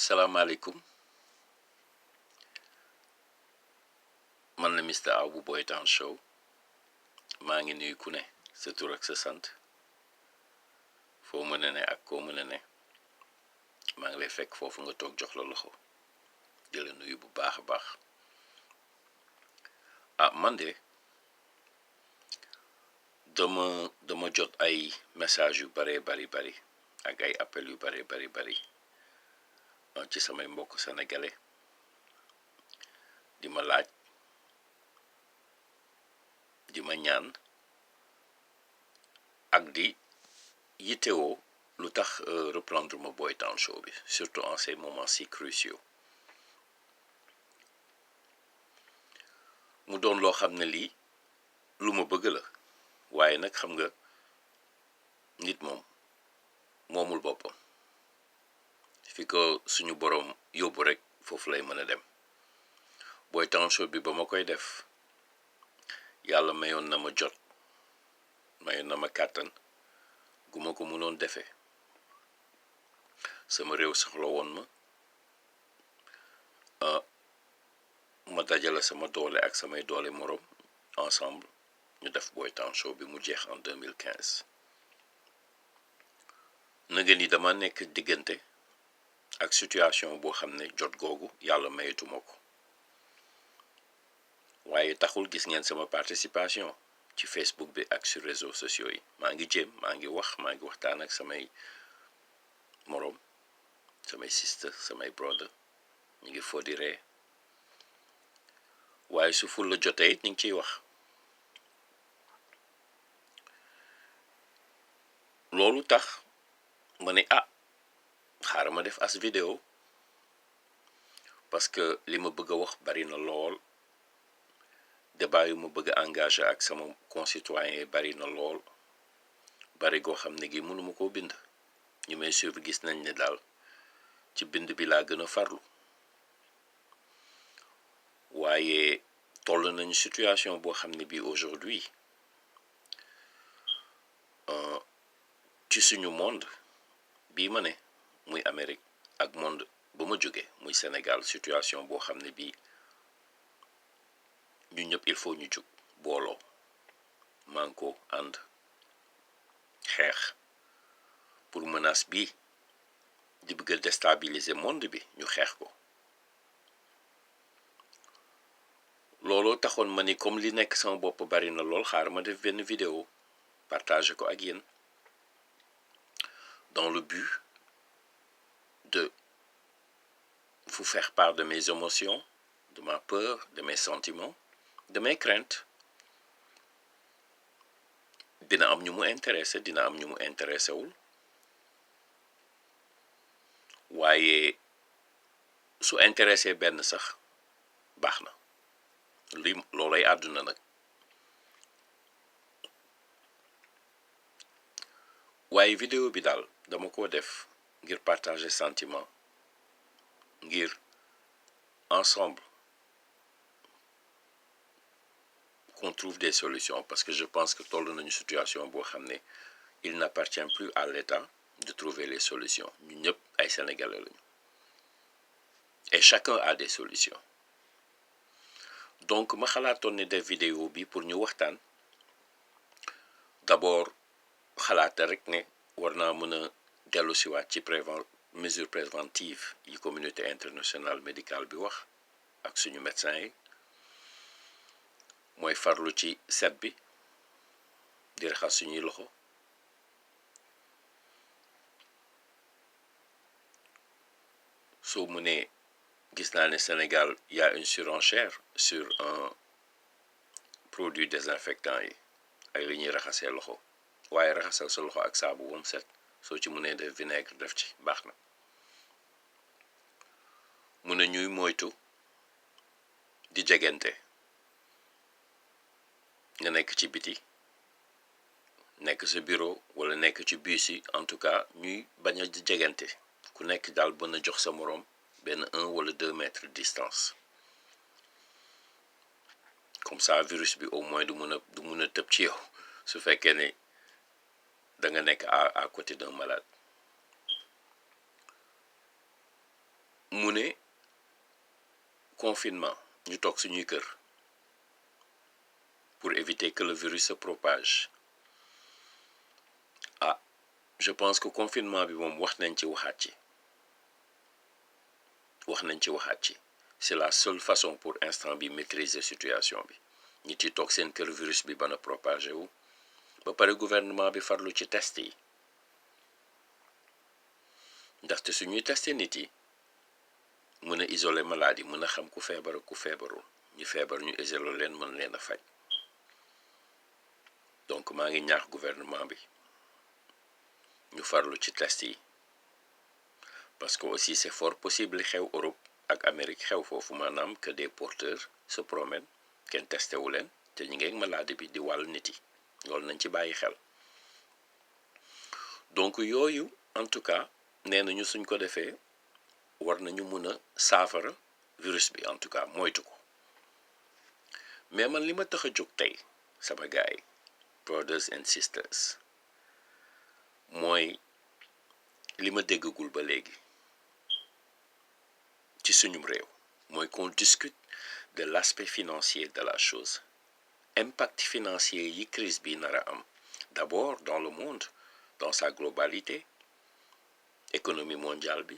salaamaaleykum man la Mr Aw bu Boy Town Show maa ngi nuyu ku ne sa tur ak sa sant foo mën a ne ak koo mën a ne maa ngi lay fekk foofu nga toog jox la loxo di la nuyu bu baax a baax man de dama jot ay message yu bare bari ak ay appel yu bare bari ci samay mbokk sénégalais di ma laaj di ma ñaan ak di yittewoo lu tax reprendre ma Boy Town Show bi surtout en ces moments si cruciaux mu doon loo xam ne lii lu ma bëgg la waaye nag xam nga nit moomul boppam fi ko suñu boroom yóbbu rek foofu lay mën a dem Boy Town Show bi ba ma koy def yàlla mayoon na ma kàttan gu ma ko mënoon defee sama réew soxla woon ma dajale sama doole ak samay doole moroom ensemble ñu def Boy Town Show bi mu jeex en 2015 nëgë ni dama nekk diggante ak situation boo xam ne jot googu yàlla mayetuma ko waaye taxul gis ngeen sama participation ci Facebook bi ak sur réseaux sociaux yi maa ngi waxtaan ak samay moroom samay sister samay brother ñu ngi foo di ree waaye su ful la jotee it ñu ngi ciy wax loolu tax ma ne xaaral ma def as vidéo parce que li ma bëgg a wax bari na lool débat yu ma bëgg a engagé ak sama concitoyens yi bari na lool bari goo xam ne gi mënuma koo bind ñu may suivre gis nañ ne daal ci bind bi laa gën a farlu waaye toll nañu situation boo xam ne bii aujourd'hui ci suñu monde bii ma ne muy Amérique ak monde ba ma jóge muy Sénégal situation boo xam ne bii ñu ñëpp il faut ñu jug booloo manko ànd xeex pour menace bi di bëgg a déstabiliser monde bi ñu xeex ko looloo taxoon ma ni comme li nekk sama bopp bari na lool xaar ma def benn vidéo partager ko ak yéen dans le but de vous faire part de mes émotions, de ma peur, de mes sentiments, de mes craintes. Dina am ñu mu intéressé dina am ñu mu intéressé wul waaye su intéressé benn sax baax na loolay àdduna nag waaye vidéo bi daal dama ko def ngir partager sentiment ngir ensemble qu'on trouve des solutions parce que je pense que toll nañu situation boo xam ne il n'appartient plus à l'État de trouver les solutions ñu ñëpp ay Sénégalais lañu et chacun a des solutions donc ma xalaatoon ne def vidéo bi pour ñu waxtaan d'abord xalaata rek ne war naa mën a dellu siwaat ci mesure préventive yi communauté internationale médicale bi wax ak suñu médecins yi mooy farlu ci set bi di raxas suñuy loxo soo mënee gis naa ne Sénégal y a une surenchère sur un produit désinfectant yi ay li ñuy raxasee loxo waaye raxasal sa loxo ak saabu ba mu set soo ci mënee def vinaigre def ci baax na mun na ñuy moytu di jegante nga nekk ci biti nekk sa bureau wala nekk ci bus yi en tout cas ñuy bañ a jegante ku nekk daal mën a jox sa moroom benn 1 wala 2 mètres de distance comme ça virus bi au moins du mun a tëb ci yow su fekkee ne da nga nekk à côté d'un malade mu ne confinement ñu toog suñuy kër pour éviter que le virus se propage. Ah, je pense que confinement bi moom wax nañ ci waxaat ci c'est la seule façon pour instant bi maîtriser situation bi nit yi toog seen kër virus bi bana propagé wu ba pare gouvernement bi farlu ci test yi ndaxte suñuy testé nit yi mën a isoler maladie mën a xam ku feebar ku feebarul ñu feebar ñu isoler leen mën leen a faj donc maa ngi ñaax gouvernement bi ñu farlu ci test yi parce que aussi c'est fort possible li xew Europe ak Amérique xew foofu maanaam que des porteurs se promènent kenn testé wu leen te ñu ngi ak maladie bi di wàll nit yi loolu nañ ci bàyyi xel donc yooyu en tout cas nee nañu suñ ko defee war nañu mun a saafara virus bi en tout cas moytu ko mais man li ma tax a jóg tey sama gaay brothers and sisters mooy li ma déggagul ba léegi ci suñum réew mooy qu'on discute de l'aspect financier de la chose impact financier yi crise bi nar a am d'abord dans le monde dans sa globalité économie mondiale bi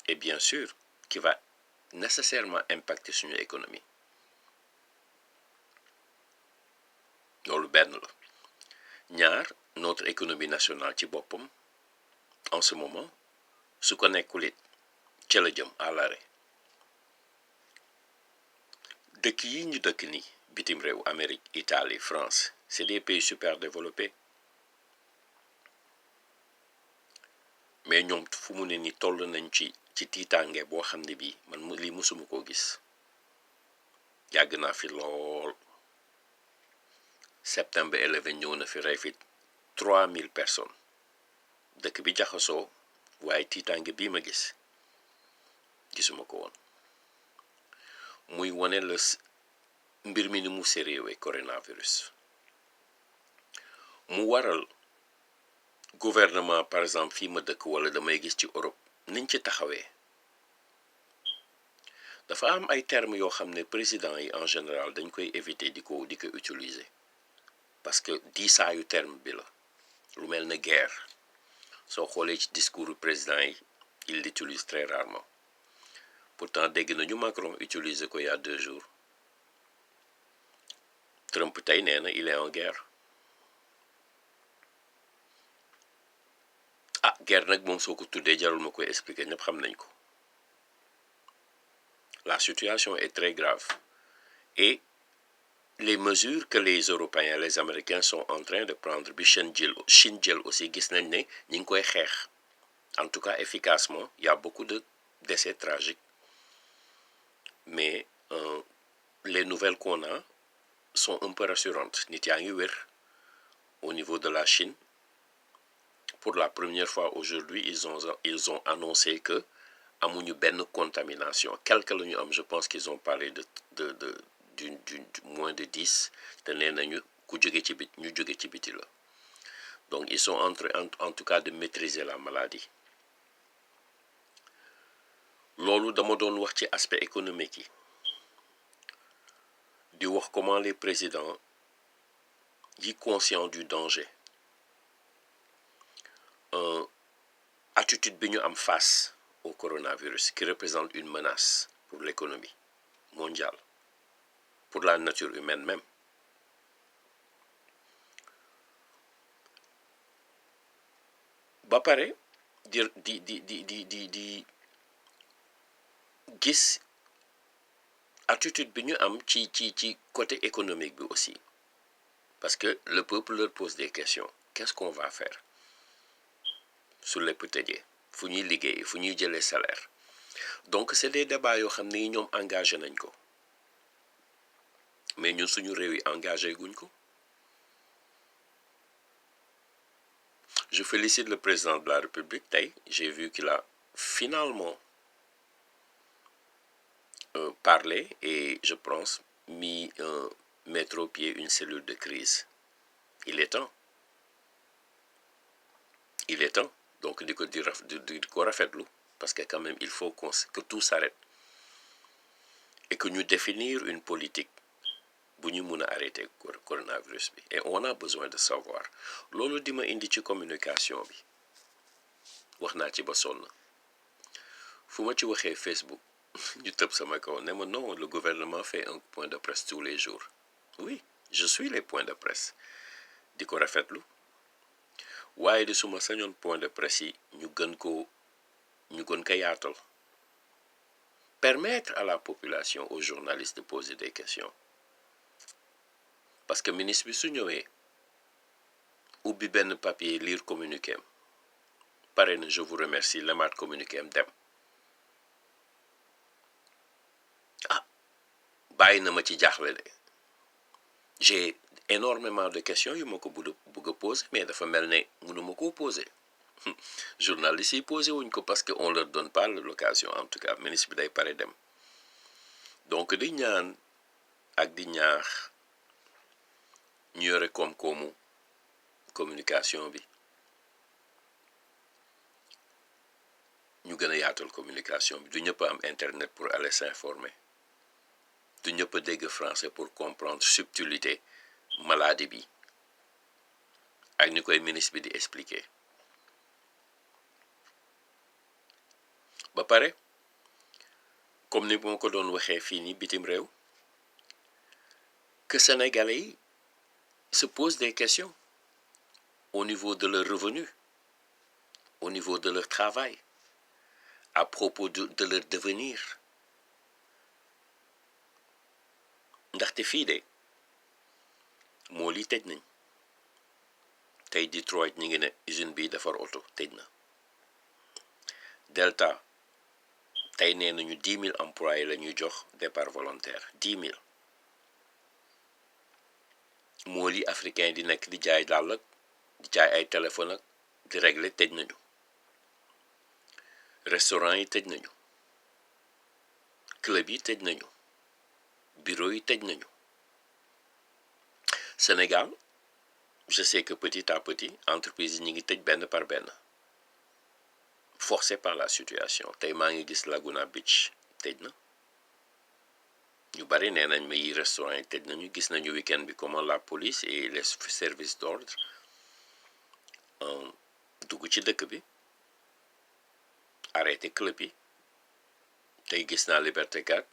et bien sûr qui va nécessairement impacter suñu économie loolu benn la ñaar notre économie nationale ci boppam en ce moment su ko nekkul it ca la jëm à l'arrêt dëkk yi ñu dëkk ni bitim réew Amérique Italie France c'est des pays super développés mais ñoom fu mu ne ni toll nañ ci tiitaange boo xam ne bii man lii mësuma koo gis yàgg naa fi lool septembre 11 ñëw na fi rey fi 3000 personnes dëkk bi jaxasoo waaye tiitaange bii ma gisuma ko woon muy wane la mbir mi ni mu sérieux coronavirus mu waral gouvernement par exemple fii ma dëkk wala damay gis ci Europe niñ ci taxawee dafa am ay termes yoo xam ne président yi en général dañ koy éviter di ko utiliser parce que diisaayu terme bi la lu mel ne guerre soo xoolee ci discours président yi il l'utilise très rarement pourtant dégg nañu Macron utiliser ko il y a 2 jours Trump tey nee na il est en guerre ah guerre nag moom soo ko tuddee jarul ma koy expliquer ñëpp xam nañ ko la situation est très grave et les mesures que les Européens les Américains sont en train de prendre bi Chine jël aussi gis nañ ne ñi ngi koy xeex en tout cas efficacement il y a beaucoup de décès tragiques mais les nouvelles qu'on a sont un peu rassurantes nit yaa ngi wér au niveau de la Chine pour la première fois aujourd'hui ils ont annoncé que amuñu benn contamination quelque la ñu am je pense qu'ils ont parlé d'une moins de 10 te nee nañu ku jóge ci bit ñu jóge ci biti la donc ils sont en tout cas de maîtriser la maladie loolu dama doon wax ci aspect économique yi di wax comment les présidents yi conscients du danger attitude bi ñu am face au coronavirus qui représente une menace pour l'économie mondiale pour la nature humaine même ba pare di gis attitude bi ñu am ci côté économique bi aussi parce que le peuple leur pose des questions qu'est-ce qu'on va faire su lépp tëjee fu ñuy liggéey fu ñuy jëlee salaire donc c'est des débats yoo xam ne ñoom engagé nañ ko mais ñun suñu réew yi engagé guñ ko je félicite le président de la République tey j'ai vu qu'il a finalement parlé et je pense mettre au pied une cellule de crise il est temps donc di ko rafetlu parce que quand même il faut que tout s'arrête et que ñu définir une politique bu ñu mun a arrêter coronavirus bi et on a besoin de savoir loolu di ma indi ci communication bi wax naa ci ba sonn fu ma ci waxee Facebook ñu tëb sama kaw ne ma non le gouvernement fait un point de presse tous les jours oui je suis les points de presse di ko rafetlu waaye di suma sañoon point de presse yi ñu gën ko yaatal permettre à la population aux journalistes de poser des questions parce que ministre bi su ñëwee ubbi benn papier lire communiqué am pare na je vous remercie lemaat communiqué am dem bàyyi na ma ci jaaxle de j'ai énormément de questions yu ma ko bëgg a poser mais dafa mel ne mënuma koo poser journalistes yi posé wuñ ko parce que on leur donne pas l'occasion en tout cas ministre bi day pare dem donc di ñaan ak di ñaax ñu yore koom-koomu communication bi ñu gën a yaatal communication bi du ñëpp am internet pour aller s'informer du ñëpp a dégg français pour comprendre subtilité maladie bi ak ni koy ministre bi di expliquer ba pare comme ni moo ko doon waxee fii ni bitim réew que sénégalais yi se posent des questions au niveau de leur revenu au niveau de leur travail à propos de leur devenir ndaxte fii de moo li tëj nañ tey Detroit ñi ngi ne usine bi defar oto tëj na Delta tey nee nañu 10 000 employés la ñuy jox départ volontaire 10 000 moo li africain di nekk di jaay dàll ak di jaay ay téléphone ak di régler tëj nañu restaurant yi tëj nañu club yi tëj nañu bureau yi tëj nañu Sénégal je sais que petit à petit entreprise yi ñu ngi tëj benn par benn forcé par la situation tey maa ngi gis Laguna Beach tëj na ñu bari nee nañ ma yi restaurant yi tëj nañu gis nañu week-end bi comment la police et les services d'ordre dugg ci dëkk bi arrêté club yi tey gis naa Liberté 4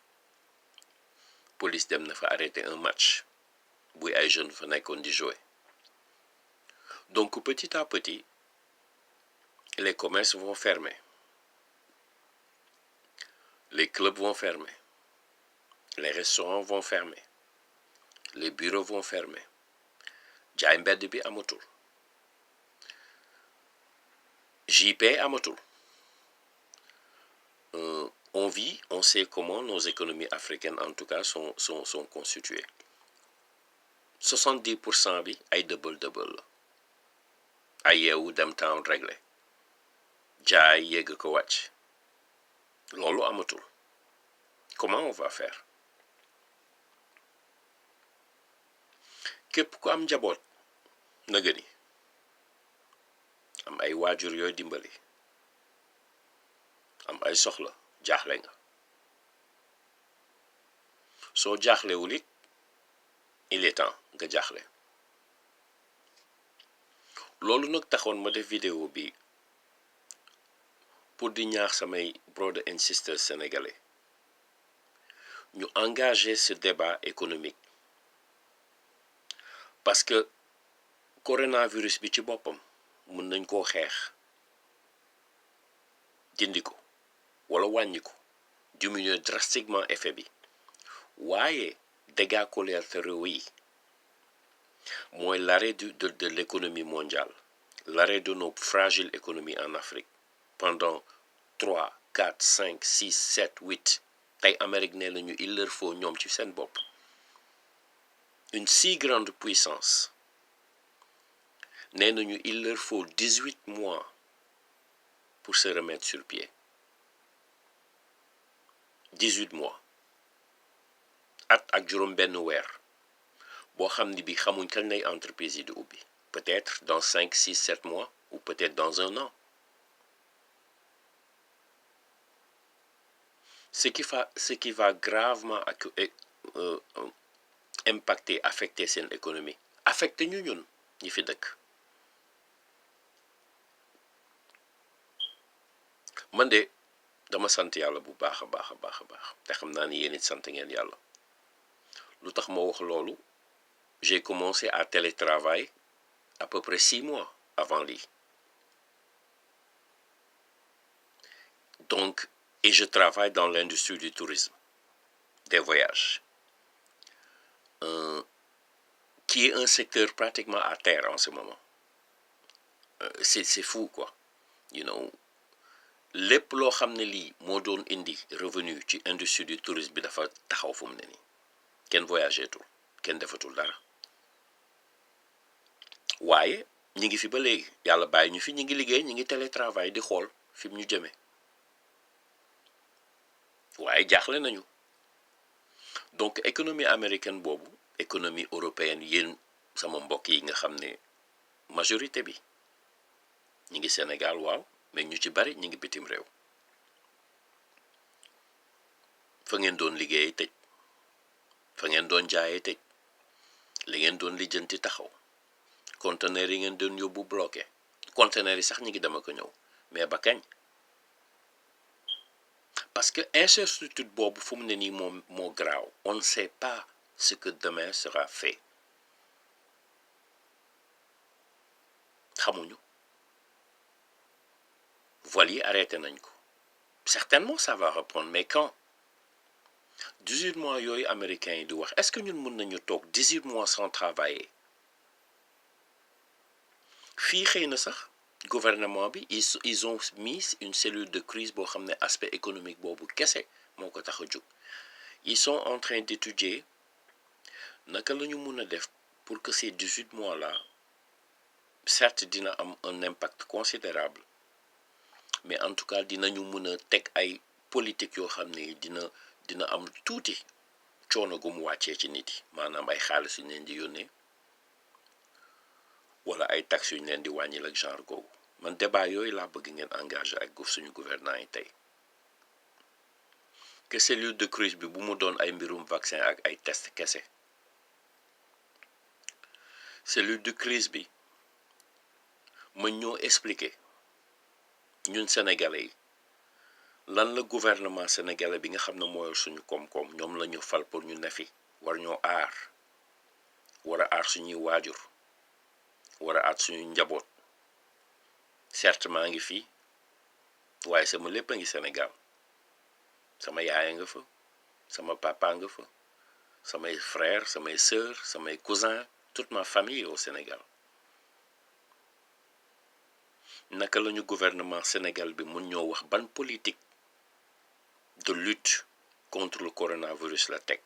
police dem na fa arrêté un match buy ay jeunes fa nekkoon di jouer donc petit à petit les commerces vont fermer les clubs vont fermer les restaurants vont fermer les bureaux vont fermer jaay mbedd bi amatul JP amatul on vit on sait comment nos économies africaines en tout cas sont constituées 70% bi ay double la ay yeewu dem town réglé jaay yegg ko wàcc loolu amatul comment on va faire képp ku am njaboot na gëni am ay waajur yooy dimbali am ay soxla jaaxle nga soo jaaxlewul it il est temps nga jaaxle loolu nag taxoon ma def vidéo bi pour di ñaax samay brothers and sisters sénégalais ñu engager ce débat économique parce que coronavirus bi ci boppam mën nañ koo xeex dindi ko wala wàññi ko diminuer drastiquement effet bi waaye dégâts collatéraux yi mooy l'arrêt de l'économie mondiale l'arrêt de nos fragiles économies en Afrique pendant 3 4 5 6 7 8 tey Amérique nee nañu il leur faut ñoom ci seen bopp une si grande puissance nee nañu il leur faut 18 mois pour se remettre sur pied 18 mois at ak juróom benn weer boo xam ni bi xamuñ kañ lay entreprise yi di ubbi peut-être dans 5 6 7 mois ou peut-être dans un an ce qui va gravement impacter affecter seen économie affecté ñu ñun ñi fi dëkk. man de dama sant yàlla bu baax a baax a baax a baax te xam naa ni yéen it sant ngeen yàlla. lu tax ma wax loolu, j'ai commencé à télétravail à peu près 6 mois avant lii. Donc, et je travaille dans l'industrie du tourisme, des voyages, qui est un secteur pratiquement à terre en ce moment. C'est fou quoi, you know. lépp loo xam ne lii moo doon indi revenu ci industrie du tourisme bi dafa taxaw fu mu ne nii kenn voyageetul kenn defatul dara. waaye ñi ngi fi ba léegi yàlla bàyyi ñu fi ñi ngi liggéey ñi ngi télétravail di xool fi mu ñu jëmee. waaye jaaxle nañu. donc économie américaine boobu économie européenne yéen sama mbokk yi nga xam ne majorité bi ñi ngi Sénégal waaw mais ñu ci bari ñi ngi bitim réew. fa ngeen doon liggéey tëj, fa ngeen doon jaayee tëj, li ngeen doon lijjanti taxaw, conteneur yi ngeen doon yóbbu bloqué, conteneur yi sax ñi ngi dama ko ñëw mais ba kañ. parce que incertitude boobu fu mu ne nii moo graaw. On ne sait pas ce que demain sera fait. xamuñu. voile yi arrêté nañ ko. certainement ça va reprendre mais quand. 18 mois yooyu américains yi di wax est-ce que ñun mën nañu toog 18 mois sans travailler. fii xëy na sax gouvernement bi ils ont mis une cellule de crise boo xam ne aspect économique boobu kese moo ko tax a jóg. ils sont en train d'étudier naka la ñu mun a def pour que ces 18 mois là certes dina am un impact considérable mais en tout cas dinañu mun a teg ay politique yoo xam ne dina am tuuti coono gu mu wàccee ci nit yi maanaam ay xaalis yu ñu leen di yónnee wala ay taxes yu ñu leen di wàññil ak genre googu. man débat yooyu laa bëgg ngeen engagé ak suñu gouvernement yi tey que cellule de crise bi bu mu doon ay mbirum vaccin ak ay test kese. cellule de crise bi mën ñoo expliquer ñun sénégalais yi lan la gouvernement sénégalais bi nga xam ne mooy suñu koom-koom ñoom la ñu fal pour ñu nefi war ñoo aar war a aar suñuy waajur war a aar suñuy njaboot. certes maa ngi fii waaye sama lépp a ngi Sénégal. sama yaaya nga fa, sama papa nga fa, samay frères samay sœurs samay cousins toute ma famille au Sénégal. naka lañu gouvernement Sénégal bi mun ñoo wax ban politique de lutte contre le coronavirus la teg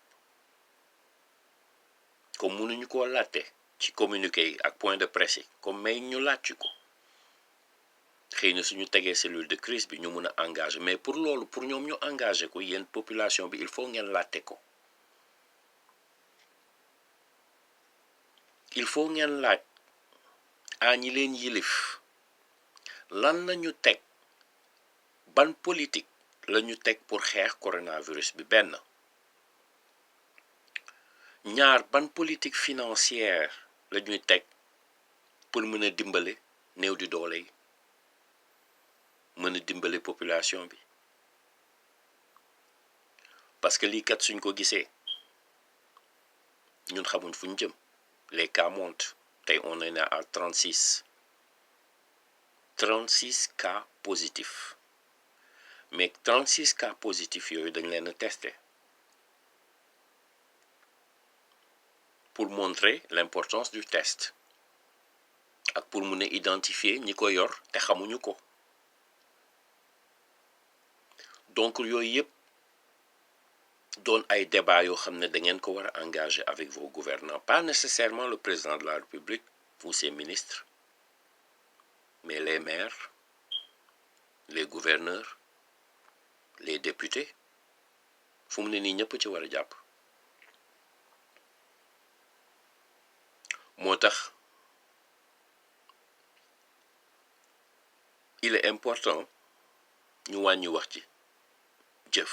comme mënuñu koo laajte ci communiqué yi ak point de presse yi comme may ñu laaj ko. xëy na suñu tegee cellule de crise bi ñu mun a engagé mais pour loolu pour ñoom ñu engagé ko yéen population bi il faut ngeen laajte ko. il faut ngeen laaj ñi leen yilif lan lañu teg ban politique lañu teg pour xeex coronavirus bi benn. ñaar ban politique financière la ñuy teg pour mën a dimbale néew di doole yi mën a dimbale population bi. parce que lii kat suñ ko gisee ñun xamuñ fu ñu jëm. les cas montent tey on est à 36 cas positifs mais 36 cas positifs yooyu dañ leen a testé pour montrer l'importance du test ak pour mun a identifier ñi ko yor te xamuñu ko. donc yooyu yëpp doon ay débat yoo xam ne da ngeen ko war a engager avec vos gouvernants pas nécessairement le président de la République ou ses ministres mais les maires les gouverneurs les députés fu mu ne nii ñëpp ci war a jàpp. moo tax il est important ñu wàññi wax ci jëf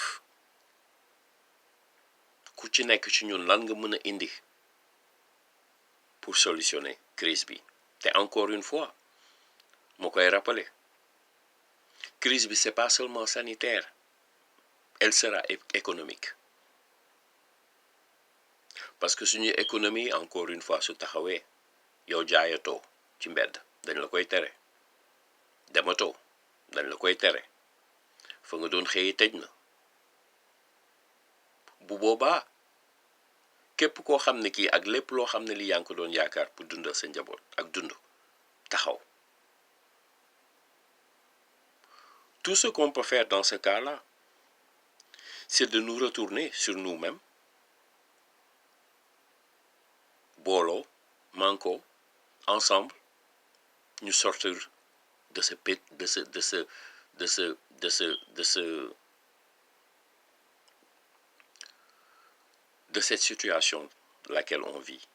ku ci nekk ci ñun lan nga mën a indi pour solutionner crise bi te encore une fois moo koy rappeler crise bi c'est pas seulement sanitaire elle sera économique parce que suñu économie encore une fois su taxawee yow jaayatoo ci mbedd dañ la koy tere dematoo dañ la koy tere fa nga doon xëyi tëj na bu boobaa képp koo xam ne kii ak lépp loo xam ne li yaa ngi ko doon yaakaar pour dundal sa njaboot ak dund taxaw. Tout ce qu'on peut faire dans ce cas-là, c'est de nous retourner sur nous-mêmes, booloo manko ensemble ñu sortir de ce de cette situation dans laquelle on vit.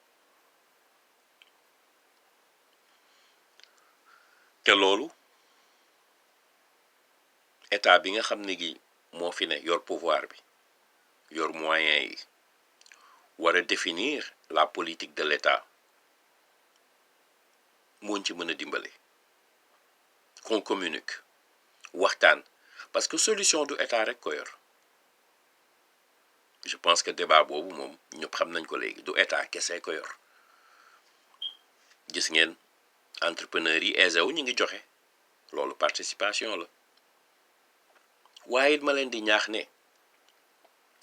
te loolu état bi nga xam ne gi moo fi ne yor pouvoir bi yor moyens yi war a définir la politique de l'état mooñ ci mën a dimbale qu'on communique waxtaan parce que solution du état rek ko yor je pense que débat boobu moom ñëpp xam nañ ko léegi du état kese ko yor gis ngeen entrepreneurs yi aisé wu ñu ngi joxe loolu participation la waaye it ma leen di ñaax ne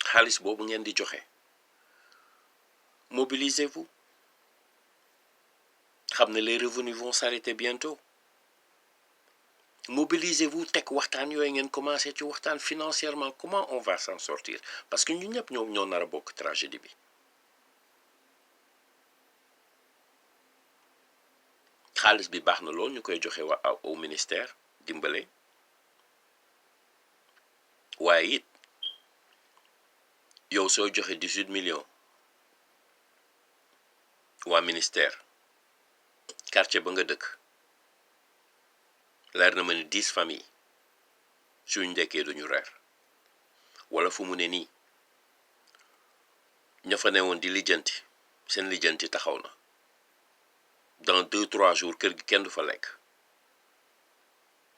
xaalis boobu ngeen di joxe mobilisez-vous xam ne les revenus vont s'arrêter bientôt mobilisez-vous teg waxtaan yooyu ngeen commencé ci waxtaan financièrement comment on va s'en sortir parce que ñun ñëpp ñoo nar a bokk tragédie bi xaalis bi baax na lool ñu koy joxe au ministère dimbale waaye it yow soo joxe 18 millions waa ministère quartier ba nga dëkk leer na ma ni 10 familles suñ ndekkee duñu reer wala fu mu ne nii ña fa newoon di lijjanti seen lijjanti taxaw na dans 2-3 jours kër gi kenn du fa lekk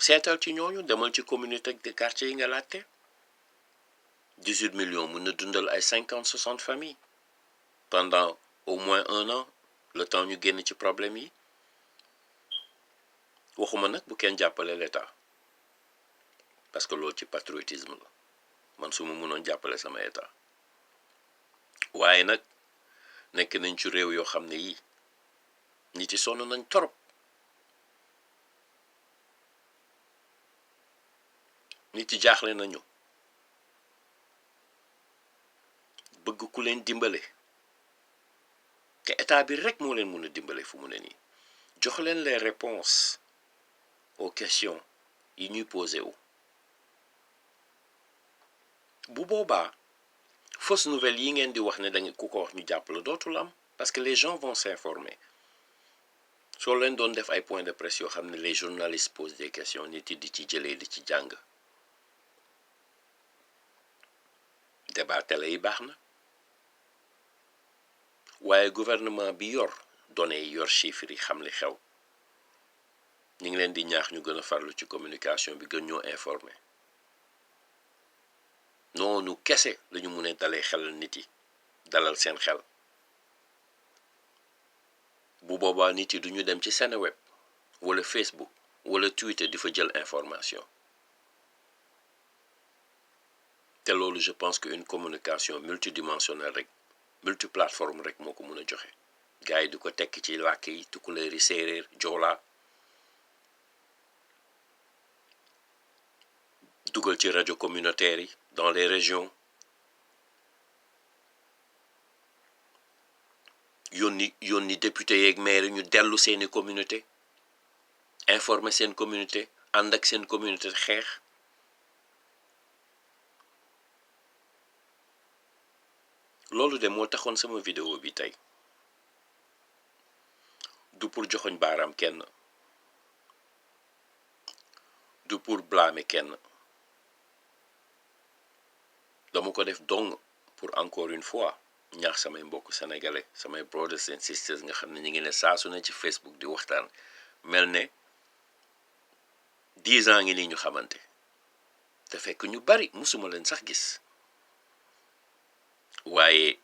seetal ci ñooñu demal ci communauté de quartier yi nga laajte 18 millions mën na dundal ay 50-60 familles pendant au moins 1 an le temps ñu génn ci problème yi waxuma nag bu kenn jàppale l'état parce que loolu ci patriotisme la man su ma mënoon jàppale sama état waaye nag nekk nañ ci réew yoo xam ne yii nit yi sonn nañ torop nit yi jaaxle nañu bëgg ku leen dimbale te état bi rek moo leen mën a dimbale fu mu ne nii jox leen les réponses aux questions yi ñuy posé wu bu boobaa fausse nouvelle yi ngeen di wax ne danga ku ko wax ñu jàpp la dootul am parce que les gens vont s'informer soo leen doon def ay points de presse yoo xam ne les journalistes posent des questions nit yi di ci jëlee di ci jàng débat télé yi baax na waaye gouvernement bi yor données yi yor chiffres yi xam li xew ñu ngi leen di ñaax ñu gën a farlu ci communication bi gën ñoo informer noonu kese lañu mun a dalee xelal nit yi dalal seen xel bu boobaa nit yi duñu dem ci Seneweb wala Facebook wala Twitter di fa jël information te loolu je pense que une communication multidimensionnelle rek multiplateforme rek moo ko mun a joxe gars yi di ko tekk ci làkk yi tukulóor yi séeréer joolaa dugal ci rajo communautaire yi dans les régions yónni député yeeg maire ñu dellu seeni communauté informer seen communauté ànd ak seen communauté xeex loolu de moo taxoon sama vidéo bi tey du pour joxoñ baaraam kenn du pour blâmer kenn dama ko def dong pour encore une fois ñaax samay mbokk sénégalais samay brothers and sisters nga xam ne ñu ngi ne saa su ne ci Facebook di waxtaan mel ne 10 ans ngi nii ñu xamante te fekk ñu bari musuma leen sax gis waaye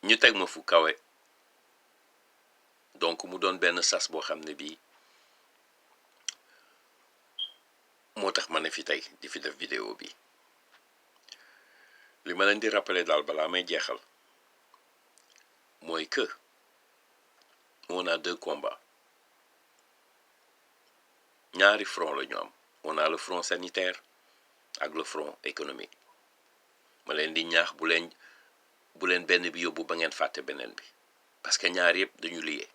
ñu teg ma fu kawe donc mu doon benn sas boo xam ne bii moo tax ma ne fi tey di fi def vidéo bi li ma leen di rappeler daal balaa may jeexal mooy que on a 2 combats ñaari front la ñu am on a le front sanitaire ak le front économique ma leen di ñaax bu leen benn bi yóbbu ba ngeen fàtte beneen bi parce que ñaar yëpp dañu lié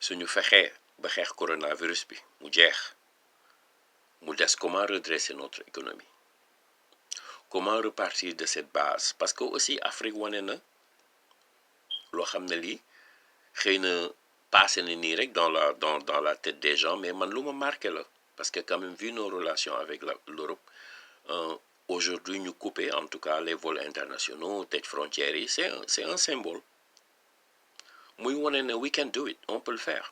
suñu fexee ba xeex coronavirus bi mu jeex mu des comment redresser notre économie comment repartir de cette base parce que aussi Afrique wane na loo xam ne lii xëy na passé na nii rek dans la tête des gens mais man lu ma marqué la parce que quand même vu nos relations avec l'Europe aujourd'hui ñu couper en tout cas les vols internationaux tëj frontières yi c'est un symbole muy wane ne we can do it on peut le faire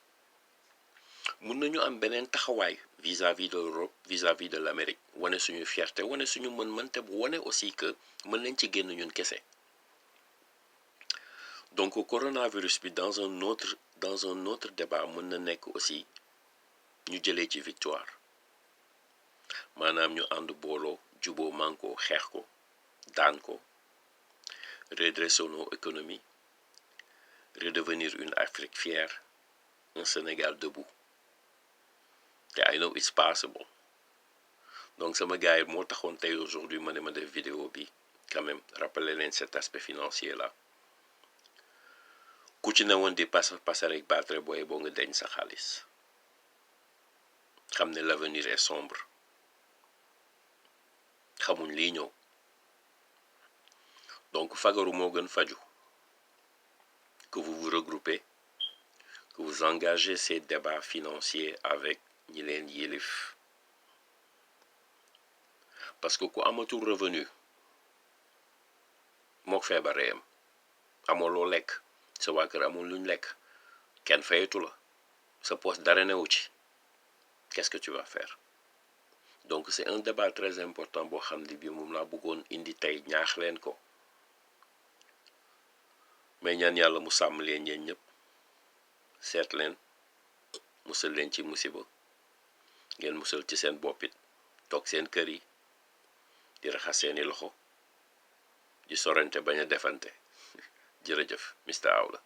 mun nañu am beneen taxawaay vis-à-vis de l'Europe vis-à-vis de l'Amérique wane suñu fierté wane suñu mën-mën te wane aussi que mën nañ ci génn ñun kese donc coronavirus bi dans un autre débat mën na nekk aussi ñu jëlee ci victoire maanaam ñu ànd booloo juboo manko xeex ko daan ko redresser nos économies redevenir une Afrique fière un Sénégal debout te I know it's possible donc sama gars yi moo taxoon tey aujourd'hui ma def vidéo bi quand même rappeler leen cet aspect financier là ku ci ne woon di passer rek battre booy boo nga deñ sa xaalis xam ne l'avenir est sombre xamuñ lii ñëw donc fagaru moo gën faju que vous vous regroupez que vous engagez ces débats financiers avec ñi leen yilif parce que ku amatul revenu mook feebareem amoo loo lekk sa waa kër amul luñ lekk kenn fayatu la sa poste dara newu ci qu'est-ce que tu vas faire donc c'est un débat très important boo xam ne bi moom laa bëggoon indi tey ñaax leen ko mais ñaan yàlla mu sàmm leen yéen ñëpp seet leen musal leen ci musiba ngeen musal ci seen boppit toog seen kër yi di raxas seeni loxo di sorante bañ a defante jërëjëf Mr. Aw la